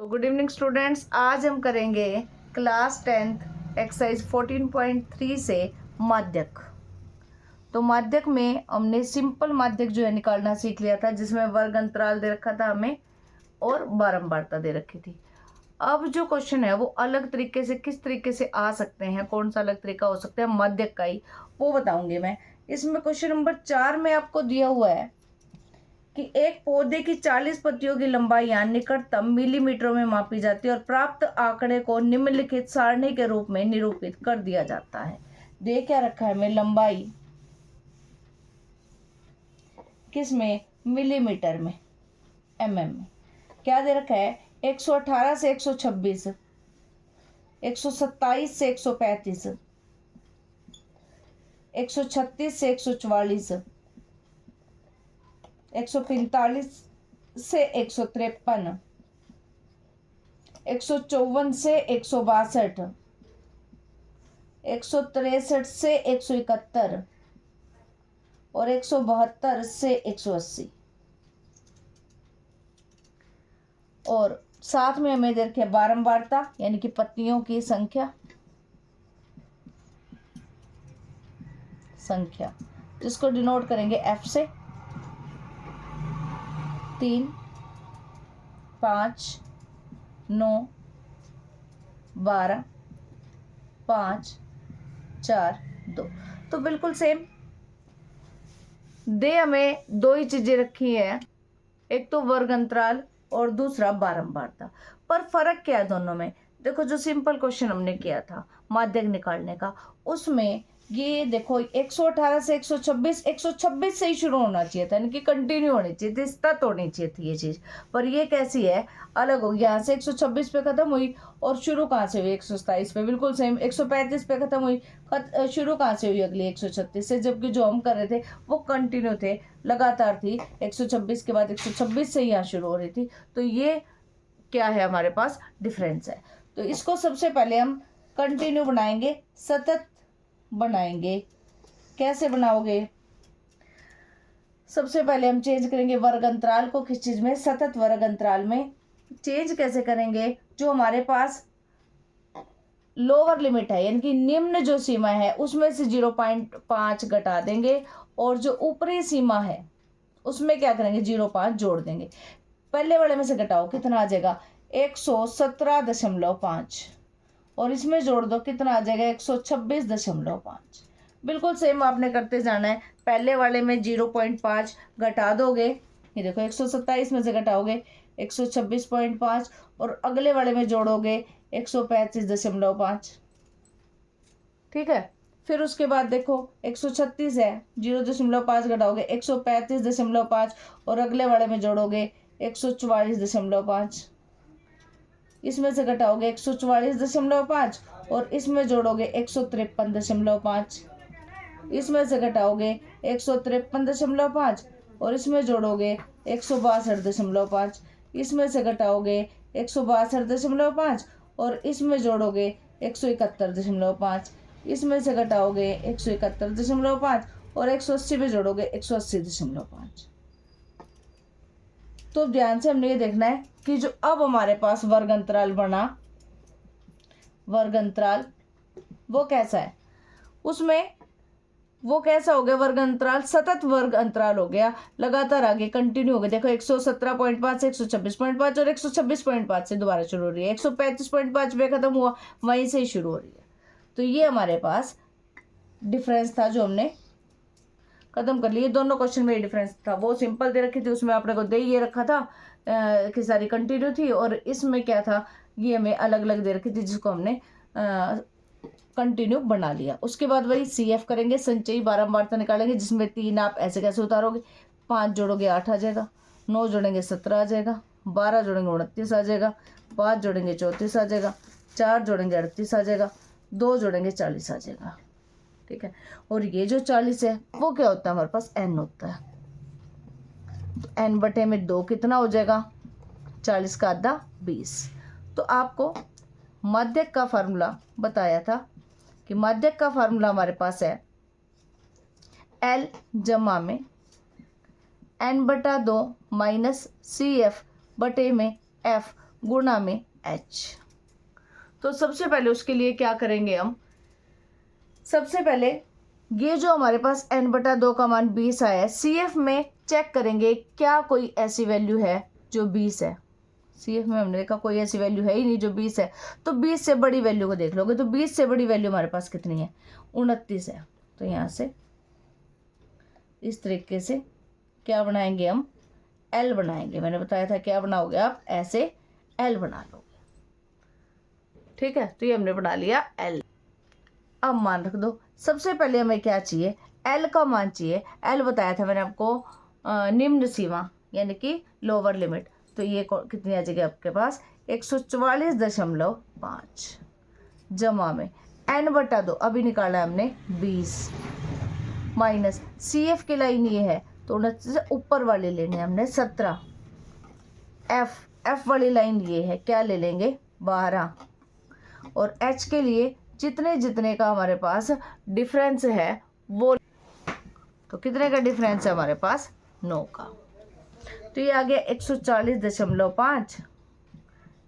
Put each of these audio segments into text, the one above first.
तो good evening students, आज हम करेंगे क्लास 10th एक्सरसाइज 14.3 से माध्यक। तो माध्यक में हमने सिंपल माध्यक जो है निकालना सीख लिया था, जिसमें वर्ग अंतराल दे रखा था हमें और बारंबारता दे रखी थी। अब जो क्वेश्चन है वो अलग तरीके से किस तरीके से आ सकते हैं, कौन सा अलग तरीका हो सकता है माध्यक का ही, वो बताऊंगी मैं। इसमें क्वेश्चन नंबर 4 में आपको दिया हुआ है कि एक पौधे की 40 पत्तियों की लंबाई या निकटतम मिलीमीटरों में मापी जाती है और प्राप्त आंकड़े को निम्नलिखित सारणी के रूप में निरूपित कर दिया जाता है। दे क्या रखा है हमें, लंबाई किस में, मिलीमीटर में, mm में। क्या दे रखा है, 118 से 126, 127 से 135, 136 से 144, 145 से 153, 154 से 162, 163 से 171 और 172 से 180। और साथ में हमें दे रखे बारंबारता यानी कि पत्तियों की संख्या जिसको डिनोट करेंगे F से। 3, 5, 9, 12, 5, 4, 2। तो बिल्कुल सेम दे हमें दो ही चीजें रखी है, एक तो वर्ग अंतराल और दूसरा बारंबारता। पर फर्क क्या है दोनों में, देखो जो सिंपल क्वेश्चन हमने किया था माध्यक निकालने का, उसमें ये देखो 118 से 126, 126 से ही शुरू होना चाहिए था, यानी कि कंटिन्यू होनी चाहिए थी, स्थित होनी चाहिए थी ये चीज। पर ये कैसी है, अलग हो गई। यहाँ से 126 पे खत्म हुई और शुरू कहाँ से हुई, 127 पे। बिल्कुल सेम 135 पे खत्म हुई, शुरू कहाँ से हुई, अगली 136 से। जबकि जो हम कर रहे थे वो कंटिन्यू थे, लगातार थी, 126 के बाद 126 से यहाँ शुरू हो रही थी। तो ये क्या है, हमारे पास डिफरेंस है। तो इसको सबसे पहले हम कंटिन्यू बनाएंगे, सतत बनाएंगे। कैसे बनाओगे, सबसे पहले हम चेंज करेंगे वर्ग अंतराल को किस चीज में, सतत वर्ग अंतराल में। चेंज कैसे करेंगे, जो हमारे पास लोअर लिमिट है यानी कि निम्न जो सीमा है उसमें से 0.5 घटा देंगे और जो ऊपरी सीमा है उसमें क्या करेंगे, 0.5 जोड़ देंगे। पहले वाले में से घटाओ, कितना आ जाएगा, 117.5 और इसमें जोड़ दो, कितना आ जाएगा, 126.5। बिल्कुल सेम आपने करते जाना है। पहले वाले में 0.5 घटा दोगे, ये देखो 127 में से घटाओगे 126.5 और अगले वाले में जोड़ोगे 135.5। ठीक है, फिर उसके बाद देखो 136 है, 0.5 घटाओगे 135.5 और अगले वाले में जोड़ोगे 144.5। इसमें से घटाओगे 144.5 और इसमें जोड़ोगे 153.5। इसमें से घटाओगे 153.5 और इसमें जोड़ोगे 162.5। इसमें से घटाओगे 162.5 और इसमें जोड़ोगे 171.5। इसमें से घटाओगे 171.5 और 180 में जोड़ोगे 180.5। तो ध्यान से हमने ये देखना है कि जो अब हमारे पास वर्ग अंतराल बना, वर्ग अंतराल वो कैसा है, उसमें वो कैसा हो गया, वर्ग अंतराल सतत वर्ग अंतराल हो गया, लगातार आगे कंटिन्यू हो गया। देखो 117.5 से 126.5 और 126.5 से दोबारा शुरू हो रही है, 135.5 पे खत्म हुआ, वहीं से ही शुरू हो रही है। तो ये हमारे पास डिफरेंस था जो हमने खत्म कर लिए। दोनों क्वेश्चन में डिफरेंस था, वो सिंपल दे रखी थी, उसमें आपने को दे ये रखा था कि सारी कंटिन्यू थी, और इसमें क्या था, ये हमें अलग अलग दे रखी थी जिसको हमने कंटिन्यू बना लिया। उसके बाद वही CF करेंगे, संचयी बारंबारता निकालेंगे, जिसमें 3 आप ऐसे कैसे उतारोगे, 5 जोड़ोगे 8 आ जाएगा, 9 जोड़ेंगे 17 आ जाएगा, 12 जोड़ेंगे 29 आ जाएगा, 5 जोड़ेंगे 34 आ जाएगा, 4 जोड़ेंगे 38 आ जाएगा, 2 जोड़ेंगे 40 आ जाएगा। ठीक है, और ये जो 40 है वो क्या होता है, हमारे पास n होता है। तो n बटे में 2 कितना हो जाएगा, 40 का आधा 20। तो आपको माध्यक का फार्मूला बताया था कि माध्यक का फार्मूला हमारे पास है L जमा में n/2 - CF बटे में F गुणा में h। तो सबसे पहले उसके लिए क्या करेंगे हम, सबसे पहले ये जो हमारे पास n/2 का मान 20 आया है, CF में चेक करेंगे क्या कोई ऐसी वैल्यू है जो 20 है। CF में हमने देखा कोई ऐसी वैल्यू है ही नहीं जो 20 है, तो 20 से बड़ी वैल्यू को देख लोगे। तो 20 से बड़ी वैल्यू हमारे पास कितनी है, 29 है। तो यहाँ से इस तरीके से क्या बनाएंगे हम, L बनाएंगे। मैंने बताया था क्या बनाओगे आप, ऐसे L बना लोगे। ठीक है, तो ये हमने बना लिया L। अब मान रख दो, सबसे पहले हमें क्या चाहिए, L का मान चाहिए। L बताया था मैंने आपको निम्न सीमा यानी कि लोअर लिमिट। तो ये कितनी आ जाएगी आपके पास, 144.5 जमा में n/2 अभी निकाला है हमने 20 माइनस CF की लाइन ये है तो 29 से ऊपर वाली लेनी है हमने 17। F वाली लाइन ये है, क्या ले लेंगे 12। और H के लिए जितने जितने का हमारे पास डिफरेंस है वो, तो कितने का डिफरेंस है हमारे पास, 9 का। तो ये आ गया 140.5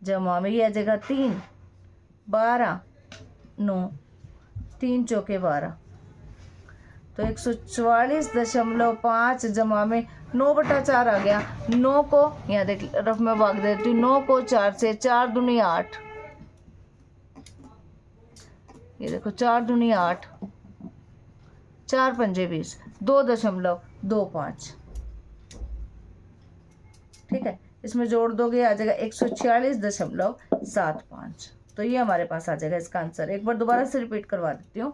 जमा में ये आ जाएगा 3 12 9 3 चौके 12। तो 144.5 जमा में 9/4 आ गया। 9 को यहाँ देख रफ में भाग देती हूँ, 9 को 4 से, 4 दूनी 8, ये देखो 4 दूनी 8, 4 पंजे 20, 2.25। ठीक है, इसमें जोड़ दोगे आ जाएगा 146.75। तो ये हमारे पास आ जाएगा इसका आंसर। एक बार दोबारा से रिपीट करवा देती हूँ।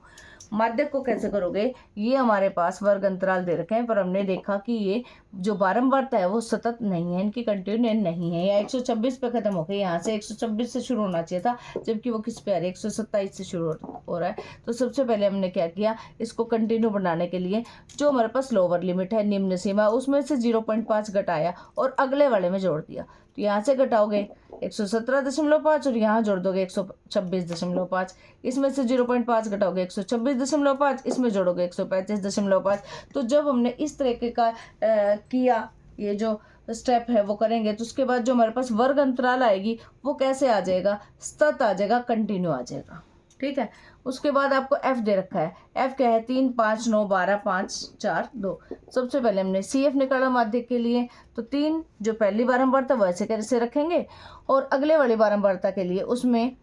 माध्यक को कैसे करोगे, ये हमारे पास वर्ग अंतराल दे रखे हैं, पर हमने देखा कि ये जो बारंबारता है वो सतत नहीं है, इनकी कंटिन्यू नहीं है। या 126 पे खत्म हो गई, यहाँ से 126 से शुरू होना चाहिए था, जबकि वो किस पे आ रही है, 127 से शुरू हो रहा है। तो सबसे पहले हमने क्या किया, इसको कंटिन्यू बनाने के लिए जो हमारे पास लोअर लिमिट है, निम्न सीमा, उसमें से 0.5 घटाया और अगले वाले में जोड़ दिया। तो यहाँ से घटाओगे 117.5 और यहाँ जोड़ दोगे 126.5। इसमें से 0.5 घटाओगे 126.5, इसमें जोड़ोगे 135.5। तो जब हमने इस तरीके का किया, ये जो स्टेप है वो करेंगे, तो उसके बाद जो हमारे पास वर्ग अंतराल आएगी वो कैसे आ जाएगा, सतत आ जाएगा, कंटिन्यू आ जाएगा। ठीक है, उसके बाद आपको F दे रखा है। F क्या है, 3 5 9 12 5 4 2। सबसे पहले हमने CF निकाला माध्यक के लिए, तो 3 जो पहली बारंबारता वैसे कैसे रखेंगे, और अगले वाली बारंबारता के लिए उसमें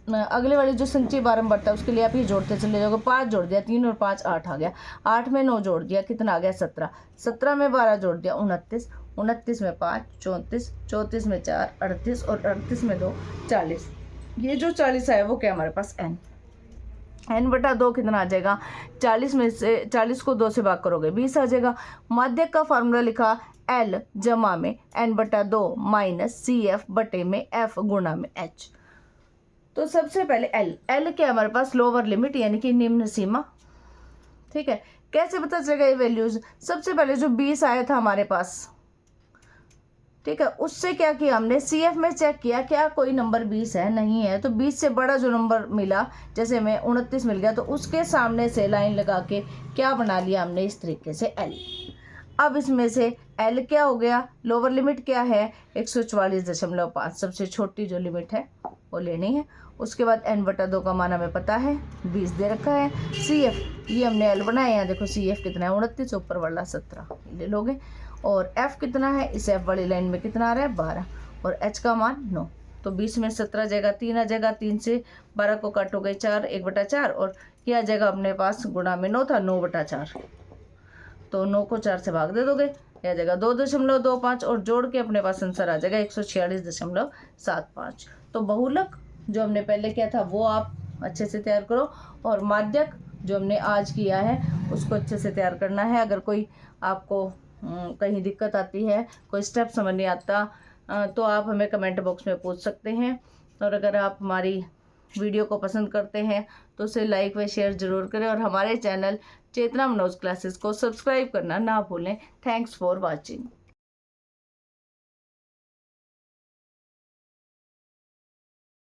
अगले वाली जो संचयी बारंबारता उसके लिए आप ये जोड़ते चले जाओगे। 5 जोड़ दिया, 3 और 5 8 आ गया, 8 में 9 जोड़ दिया, कितना आ गया 17, 17 में 12 जोड़ दिया 29, 29 में 5 34, 34 में 4 38 और 38 में 2 40। ये जो 40 है वो क्या हमारे पास n/2 कितना आ जाएगा, 40 में से 40 को 2 से भाग करोगे 20 आ जाएगा। माध्यक का फार्मूला लिखा L जमा में n/2 माइनस CF बटे में F गुणा में H। तो सबसे पहले L क्या हमारे पास, लोअर लिमिट यानी कि निम्न सीमा। ठीक है, कैसे पता चलेगा ये वैल्यूज, सबसे पहले जो 20 आया था हमारे पास, ठीक है, उससे क्या किया हमने, CF में चेक किया क्या कोई नंबर 20 है, नहीं है। तो 20 से बड़ा जो नंबर मिला, जैसे हमें 29 मिल गया, तो उसके सामने से लाइन लगा के क्या बना लिया हमने, इस तरीके से L। अब इसमें से L क्या हो गया, लोअर लिमिट क्या है 144.5, सबसे छोटी जो लिमिट है वो लेनी है। उसके बाद n/2 का मान हमें पता है 20 दे रखा है। CF ये हमने L बनाया, यहाँ देखो CF कितना है 29, ऊपर वाला 17 ले लोगे। और F कितना है, इस F वाली लाइन में कितना आ रहा है 12, और H का मान 9। तो 20 में 17 जाएगा, 3 आ जाएगा, 3 से 12 को काटोगे 4, 1/4, और क्या आ जाएगा अपने पास, गुणा में 9 था 9/4। तो 9 को 4 से भाग दे दोगे, यह आ जाएगा 2.25, और जोड़ के अपने पास आंसर आ जाएगा 146.75। तो बहुलक जो हमने पहले किया था वो आप अच्छे से तैयार करो, और माध्यक जो हमने आज किया है उसको अच्छे से तैयार करना है। अगर कोई आपको कहीं दिक्कत आती है, कोई स्टेप समझ नहीं आता, तो आप हमें कमेंट बॉक्स में पूछ सकते हैं। और अगर आप हमारी वीडियो को पसंद करते हैं तो उसे लाइक व शेयर ज़रूर करें, और हमारे चैनल चेतना मनोज क्लासेस को सब्सक्राइब करना ना भूलें। Thanks for watching.